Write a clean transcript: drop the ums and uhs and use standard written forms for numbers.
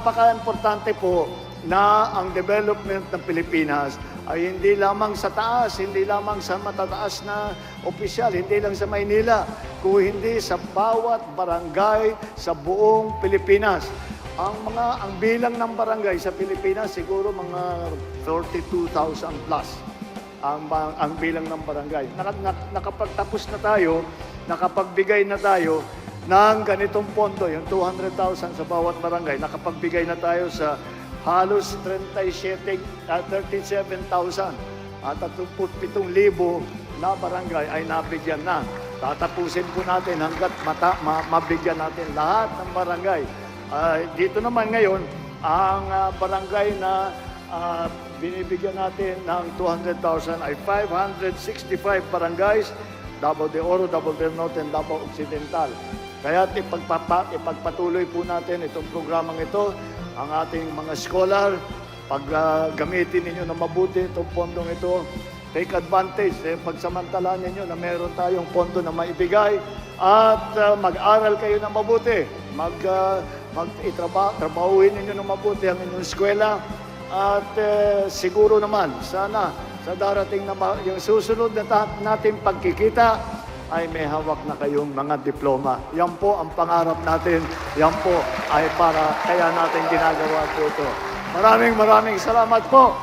napaka-importante po na ang development ng Pilipinas ay hindi lamang sa taas, hindi lamang sa matataas na opisyal, hindi lang sa Maynila, kung hindi sa bawat barangay sa buong Pilipinas. Ang bilang ng barangay sa Pilipinas siguro mga 32,000 plus ang bilang ng barangay. Nakapagtapos na tayo, nakapagbigay na tayo ng ganitong pondo, yung 200,000 sa bawat barangay. Nakapagbigay na tayo sa halos 37,000 at 37,000 na barangay ay nabigyan na. Tatapusin po natin hanggat mabigyan natin lahat ng barangay. Dito naman ngayon, ang barangay na binibigyan natin ng 200,000 ay 565 barangays, Davao de Oro, Davao del Norte, and Davao Occidental. Kaya ipagpatuloy po natin itong programang ito. Ang ating mga scholar, pag gamitin ninyo na mabuti itong pondong ito, take advantage, pagsamantalaan ninyo na meron tayong pondo na maibigay at mag-aral kayo na mabuti. Trabahuin ninyo na mabuti ang inyong eskwela at siguro naman, sana sa darating na yung susunod na nating pagkikita, ay may hawak na kayong mga diploma. Yan po ang pangarap natin. Yan po ay para kaya natin ginagawa po ito. Maraming salamat po.